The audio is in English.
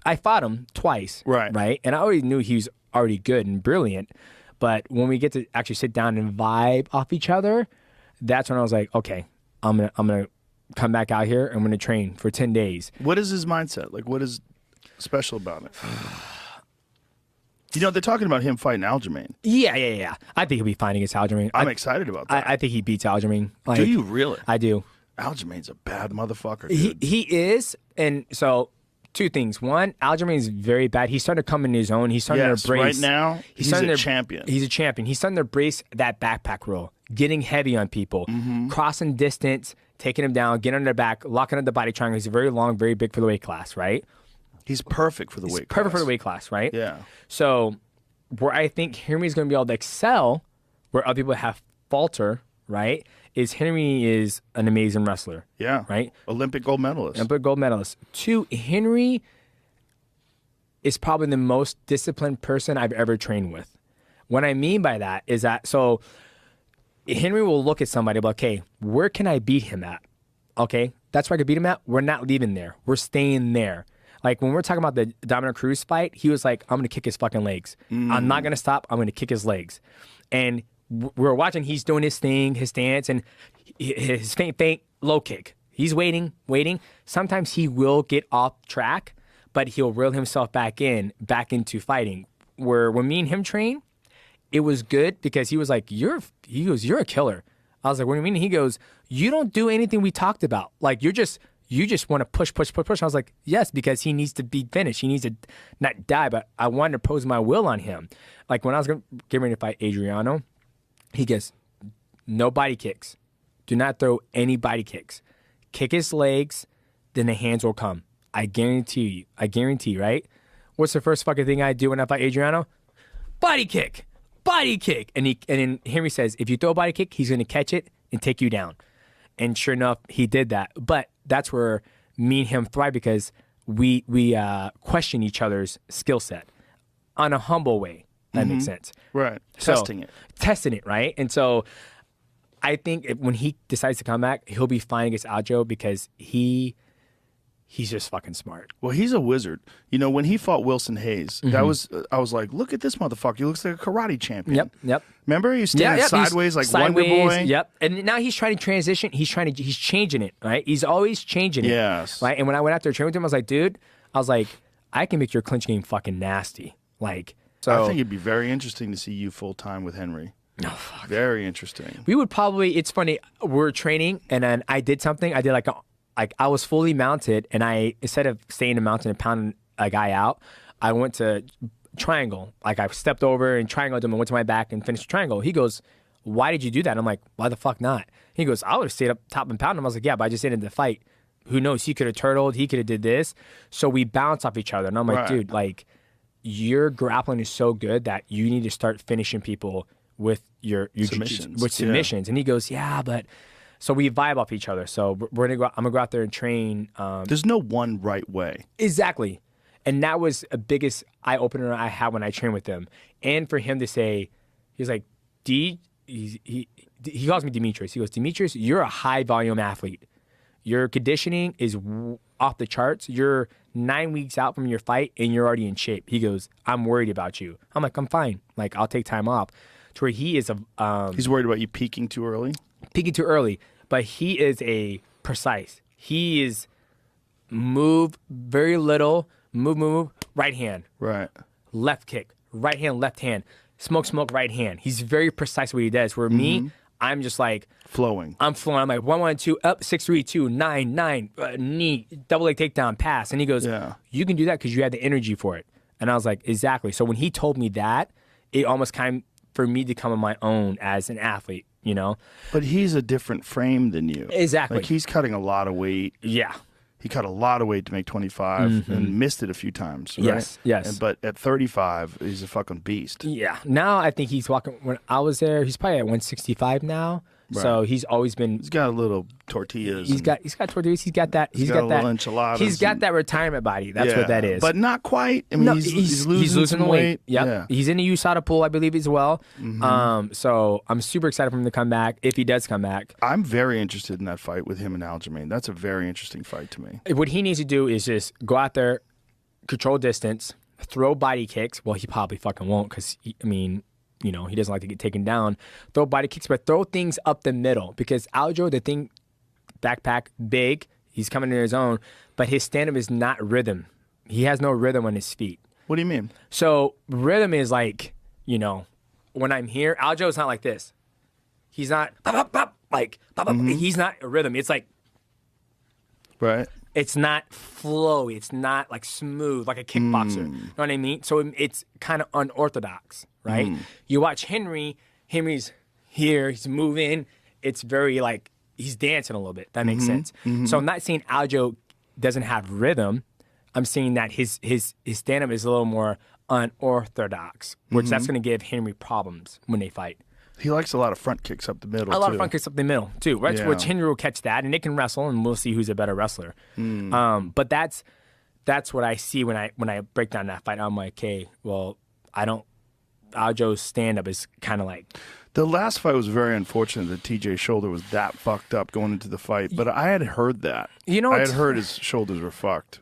I fought him twice. Right. And I already knew he was already good and brilliant. But when we get to actually sit down and vibe off each other, that's when I was like, okay, I'm gonna come back out here and I'm gonna train for 10 days. What is his mindset? Like, what is special about it? You know, they're talking about him fighting Aljamain. Yeah. I think he'll be fighting against Aljamain. I'm excited about that. I think he beats Aljamain. Like, do you really? I do. Aljamain's a bad motherfucker, dude. He is, and so two things. One, Aljamain's very bad. He's starting to come in his own. He's starting to embrace. Right now, he's a champion. He's a champion. He's starting to embrace that backpack roll, getting heavy on people, crossing distance, taking them down, getting on their back, locking up the body triangle. He's very long, very big for the weight class, right? He's perfect for the weight class. Perfect for the weight class, right? Yeah. So where I think Henry's going to be able to excel, where other people have falter, right, is Henry is an amazing wrestler. Yeah. Right? Olympic gold medalist. Olympic gold medalist. Two, Henry is probably the most disciplined person I've ever trained with. What I mean by that is that, so Henry will look at somebody like, okay, where can I beat him at? Okay, that's where I could beat him at. We're not leaving there. We're staying there. Like when we're talking about the Dominic Cruz fight, he was like, I'm going to kick his fucking legs. I'm not going to stop. I'm going to kick his legs. And we're watching, he's doing his thing, his stance, and his feint, low kick. He's waiting. Sometimes he will get off track, but he'll reel himself back into fighting. Where when me and him train, it was good because he was like, you're a killer. I was like, what do you mean? He goes, you don't do anything we talked about. Like you just want to push. I was like, yes, because he needs to be finished. He needs to not die, but I wanted to pose my will on him. Like when I was getting ready to fight Adriano, he goes, no body kicks. Do not throw any body kicks. Kick his legs, then the hands will come. I guarantee you, right? What's the first fucking thing I do when I fight Adriano? Body kick. And then Henry says, if you throw a body kick, he's going to catch it and take you down. And sure enough, he did that. But that's where me and him thrive because we question each other's skill set on a humble way. That makes sense. Right. Testing it, right? And so I think when he decides to come back, he'll be fine against Aljo because he's just fucking smart. Well, he's a wizard. You know, when he fought Wilson Hayes, I was like, look at this motherfucker. He looks like a karate champion. Yep. Remember? He was standing sideways like Wonder Boy. Yep. And now he's trying to transition. He's changing it, right? He's always changing it. Yes. Right? And when I went out there to train with him, I was like, dude, I can make your clinch game fucking nasty. Like, so. I think it'd be very interesting to see you full time with Henry. No, fuck. Very interesting. We would probably, it's funny, we're training and then I did something. I did like I was fully mounted and instead of staying in mountain and pounding a guy out, I went to triangle. Like I stepped over and triangled him and went to my back and finished the triangle. He goes, why did you do that? I'm like, why the fuck not? He goes, I would have stayed up top and pounded him. I was like, yeah, but I just ended the fight. Who knows? He could have turtled. He could have did this. So we bounce off each other. And I'm like, dude, like your grappling is so good that you need to start finishing people with your submissions. Submissions. And he goes, yeah, but so we vibe off each other. So we're gonna go. I'm gonna go out there and train. There's no one right way. Exactly, and that was a biggest eye opener I had when I trained with him. And for him to say, he's like, he calls me Demetrious. He goes, Demetrious, you're a high volume athlete. Your conditioning is off the charts. You're 9 weeks out from your fight and you're already in shape. He goes, I'm worried about you. I'm like, I'm fine. Like, I'll take time off. To where he is he's worried about you peaking too early? Peaking too early. But he is a precise. He is move very little, move, right hand. Right. Left kick, right hand, left hand. Smoke, right hand. He's very precise what he does. Where me, I'm just like flowing. I'm flowing. I'm like 1-1-2 up 6-3-2 9 knee double leg takedown pass. And he goes, you can do that because you have the energy for it. And I was like, exactly. So when he told me that, it almost kind of for me to come on my own as an athlete, you know. But he's a different frame than you. Exactly. Like he's cutting a lot of weight. Yeah. He cut a lot of weight to make 25 and missed it a few times. Right? Yes. But at 35, he's a fucking beast. Yeah. Now I think he's walking. When I was there, he's probably at 165 now. Right. So he's always been. He's got a little tortillas. He's got tortillas. He's got that. He's got that enchiladas. He's got that retirement body. That's what that is. But not quite. I mean, no, he's losing the weight. Yep. Yeah. He's in the USADA pool, I believe, as well. So I'm super excited for him to come back if he does come back. I'm very interested in that fight with him and Aljamain. That's a very interesting fight to me. What he needs to do is just go out there, control distance, throw body kicks. Well, he probably fucking won't because, he doesn't like to get taken down. Throw body kicks, but throw things up the middle because Aljo, the thing, backpack, big, he's coming in his own, but his stand-up is not rhythm. He has no rhythm on his feet. What do you mean? So rhythm is like, when I'm here, Aljo's not like this. He's not he's not a rhythm. It's like, right. It's not flowy. It's not like smooth, like a kickboxer. You know what I mean? So it's kind of unorthodox, right? You watch Henry's here, he's moving. It's very like, he's dancing a little bit. That makes sense. So I'm not saying Aljo doesn't have rhythm. I'm saying that his stand-up is a little more unorthodox, which that's going to give Henry problems when they fight. He likes a lot of front kicks up the middle, A lot of front kicks up the middle, too, right? Yeah. Which Henry will catch that, and they can wrestle, and we'll see who's a better wrestler. But that's what I see when I break down that fight. I'm like, okay, well, Aljo's stand-up is kind of like... The last fight was very unfortunate that TJ's shoulder was that fucked up going into the fight, but I had heard that. I had heard his shoulders were fucked.